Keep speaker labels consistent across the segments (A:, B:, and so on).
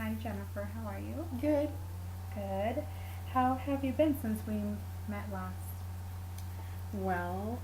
A: Hi, Jennifer. How are you?
B: Good.
A: Good. How have you been since we met last?
B: Well,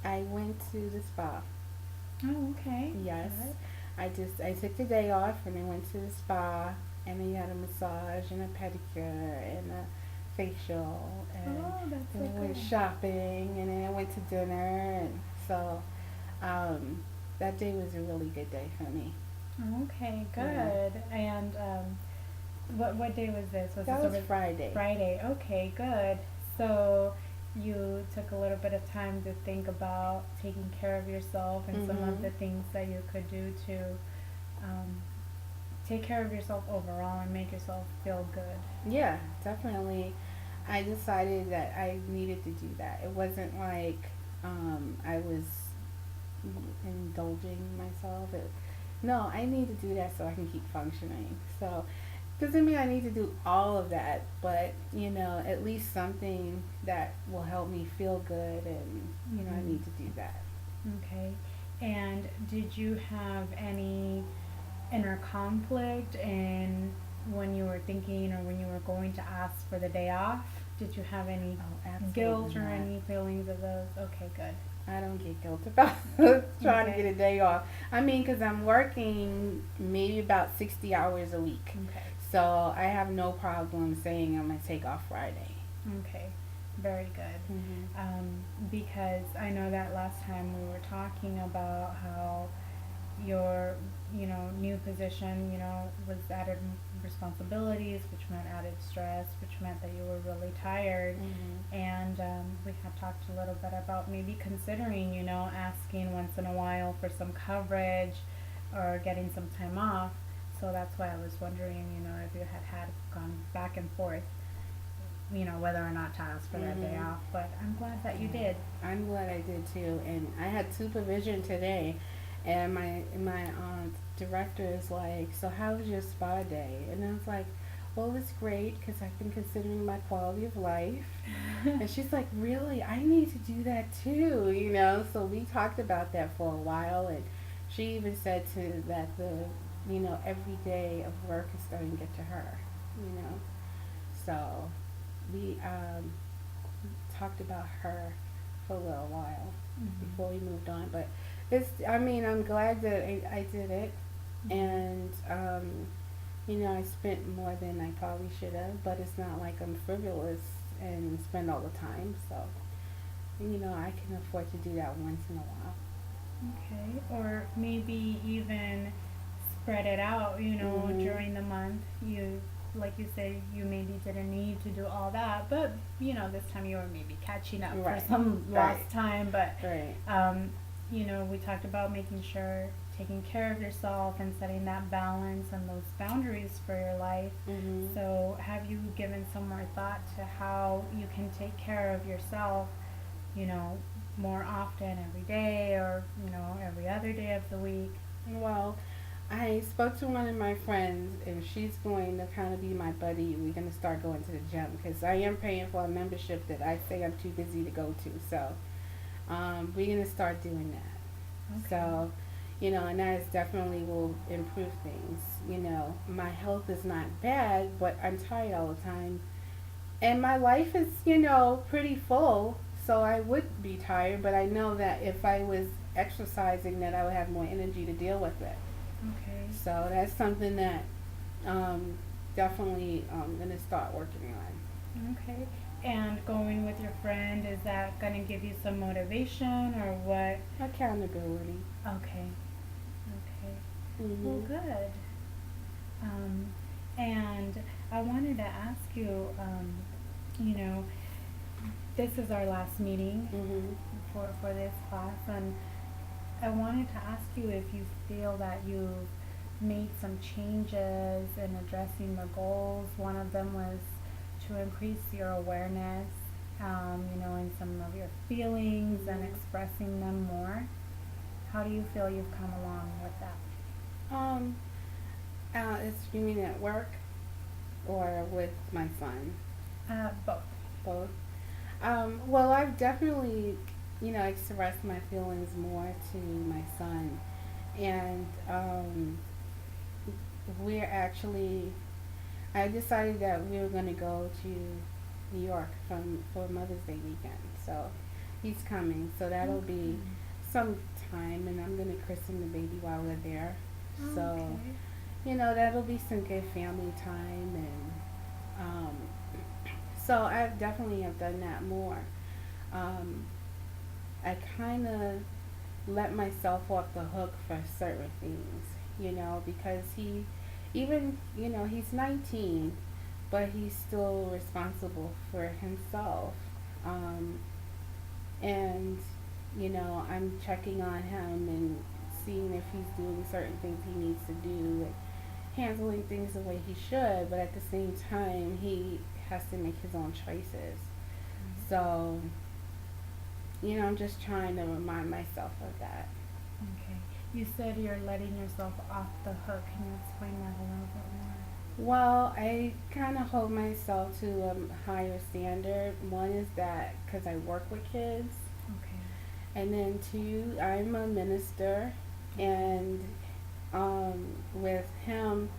B: I went to the spa.
A: Oh, okay.
B: Yes,
A: Good.
B: I took the day off and I went to the spa and they had a massage and a pedicure and a facial and
A: Oh, that's
B: then
A: so
B: I went
A: good.
B: shopping and then I went to dinner and so um, that day was a really good day for me.
A: Okay,
B: Yeah,
A: good. And what day was this? Was
B: that
A: this
B: was
A: over
B: Friday.
A: Friday? Okay, good. So you took a little bit of time to think about taking care of yourself and some of
B: Mhm.
A: the things that you could do to um, take care of yourself overall and make yourself feel good.
B: Yeah, definitely. I decided that I needed to do that. It wasn't like I was indulging myself. No, I need to do that so I can keep functioning. So, doesn't mean I need to do all of that, but at least something that will help me feel good, and I
A: Mm-hmm.
B: need to do that.
A: Okay. And did you have any inner conflict in when you were thinking or when you were going to ask for the day off? Did you have any
B: Oh, absolutely
A: guilt or
B: not.
A: any feelings of those? Okay, good.
B: I don't get guilt about trying to get
A: Okay.
B: a day off. I mean, because I'm working maybe about 60 hours a week.
A: Okay.
B: So I have no problem saying I'm going to take off Friday.
A: Okay. Very good.
B: Hmm.
A: Because I know that last time we were talking about how your new position was added responsibilities, which meant added stress, which meant that you were really tired.
B: Hmm.
A: And we had talked a little bit about maybe considering asking once in a while for some coverage or getting some time off. So that's why I was wondering if you had gone back and forth, whether or not to ask for that day
B: Hmm.
A: off. But I'm glad that you
B: Yeah.
A: did.
B: I'm glad I did too. And I had supervision today, and my director is like, "So how was your spa day?" And I was like, "Well, it's great because I've been considering my quality of life." And she's like, "Really? I need to do that too." So we talked about that for a while, and she even said to that every day of work is starting to get to her. You know, so we talked about her for a little while
A: Hmm.
B: before we moved on. But I mean, I'm glad that I did it.
A: Hmm.
B: And, I spent more than I probably should have, but it's not like I'm frivolous and spend all the time. So, I can afford to do that once in a while.
A: Okay, or maybe even spread it out,
B: Hmm.
A: during the month. Like you say, you maybe didn't need to do all that, but, this time you were maybe catching up for
B: Right,
A: some
B: right,
A: lost time. But,
B: right.
A: um, we talked about making sure taking care of yourself and setting that balance and those boundaries for your life.
B: Hmm.
A: So, have you given some more thought to how you can take care of yourself, you know, more often every day or, every other day of the week?
B: Well, I spoke to one of my friends, and she's going to kind of be my buddy. We're going to start going to the gym because I am paying for a membership that I say I'm too busy to go to. So we're going to start doing that.
A: Okay.
B: So, and that is definitely will improve things. My health is not bad, but I'm tired all the time. And my life is, pretty full. So I would be tired, but I know that if I was exercising, that I would have more energy to deal with it.
A: Okay.
B: So that's something that um, definitely going to start working on.
A: Okay. And going with your friend, is that going to give you some motivation or what?
B: Accountability.
A: Okay. Okay. Well,
B: Mhm.
A: good. Um, and I wanted to ask you, you know, this is our last meeting
B: Mhm.
A: for this class, and I wanted to ask you if you feel that you've made some changes in addressing the goals. One of them was to increase your awareness, in some of your feelings and
B: Mhm.
A: expressing them more. How do you feel you've come along with that?
B: Um, you mean at work or with my son?
A: Both.
B: Both. Well, I've definitely, expressed my feelings more to my son, and we're actually, I decided that we were going to go to New York for Mother's Day weekend. So he's coming. So that'll be
A: Okay.
B: some time, and I'm going to christen the baby while we're there. So,
A: Okay.
B: that'll be some good family time. And um, so I definitely have done that more. Um, I kind of let myself off the hook for certain things, because he's 19, but he's still responsible for himself. Um, and, I'm checking on him and seeing if he's doing certain things he needs to do, and handling things the way he should, but at the same time, he has to make his own choices. So, I'm just trying to remind myself of that.
A: Okay. You said you're letting yourself off the hook. Can you explain that a little bit more?
B: Well, I kind of hold myself to a higher standard. One is that because I work with kids,
A: Okay.
B: and then two, I'm a minister, and with him,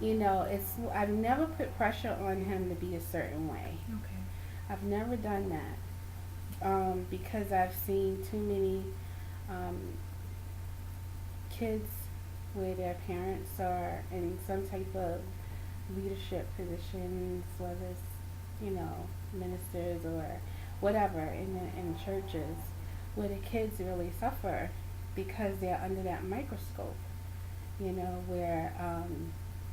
B: it's I've never put pressure on him to be a certain way.
A: Okay.
B: I've never done that because I've seen too many um, kids where their parents are in some type of leadership positions, whether it's ministers or whatever in churches, where the kids really suffer because they're under that microscope. Where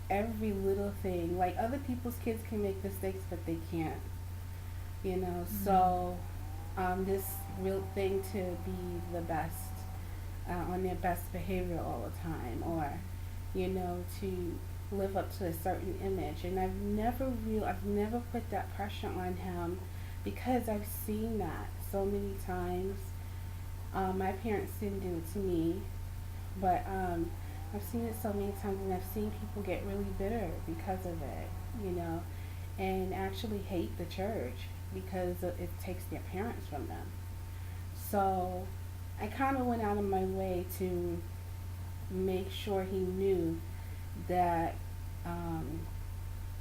B: every little thing, like other people's kids can make mistakes, but they can't.
A: Mm-hmm.
B: So this real thing to be the best on their best behavior all the time, or to live up to a certain image. And I've never put that pressure on him because I've seen that so many times. My parents didn't do it to me, but I've seen it so many times, and I've seen people get really bitter because of it, and actually hate the church because it takes their parents from them. So I kind of went out of my way to make sure he knew that um,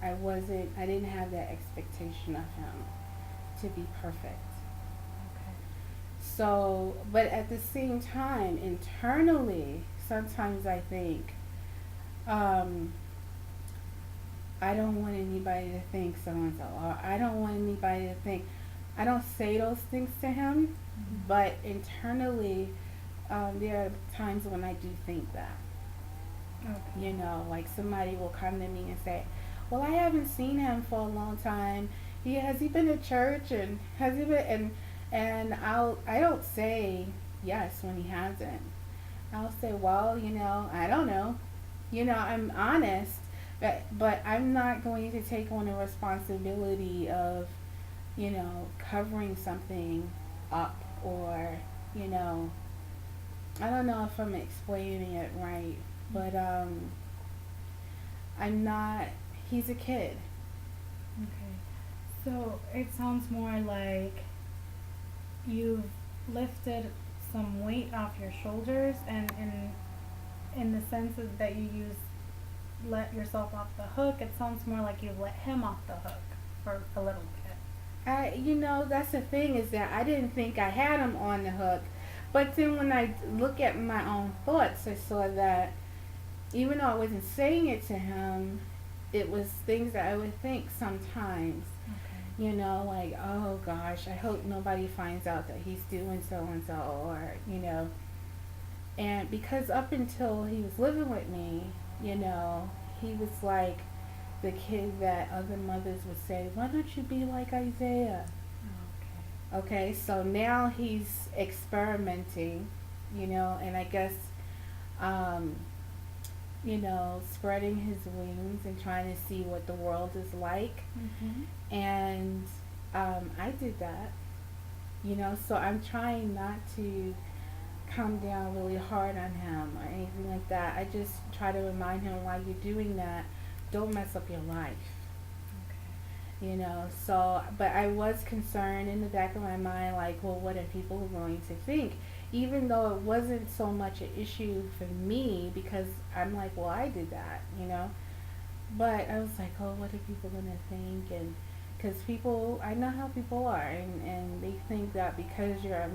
B: I didn't have that expectation of him to be perfect.
A: Okay.
B: So, but at the same time, internally, sometimes I think, um, I don't want anybody to think so and so, or I don't want anybody to think. I don't say those things to him,
A: Mm-hmm.
B: but internally, there are times when I do think that.
A: Okay.
B: Like somebody will come to me and say, "Well, I haven't seen him for a long time. Has he been to church and has he been?" And I don't say yes when he hasn't. I'll say, "Well, I don't know." I'm honest, but I'm not going to take on the responsibility of covering something up, or you know I don't know if I'm explaining it right, but I'm not. He's a kid.
A: Okay. So it sounds more like you've lifted some weight off your shoulders, and in the sense of that you use let yourself off the hook, it sounds more like you let him off the hook for a little bit.
B: That's the thing, is that I didn't think I had him on the hook, but then when I look at my own thoughts, I saw that even though I wasn't saying it to him, it was things that I would think sometimes.
A: Okay.
B: Like, oh gosh, I hope nobody finds out that he's doing so and so, or and because up until he was living with me, he was like the kid that other mothers would say, why don't you be like Isaiah? Okay, so now he's experimenting, and I guess, um, spreading his wings and trying to see what the world is like.
A: Mhm.
B: And I did that, so I'm trying not to come down really hard on him or anything like that. I just try to remind him, while you're doing that, don't mess up your life. So, but I was concerned in the back of my mind, like, well, what are people going to think? even though it wasn't so much an issue for me because I'm like, well, I did that, you know. But I was like, oh, what are people gonna think? And because people, I know how people are, and they think that because you're a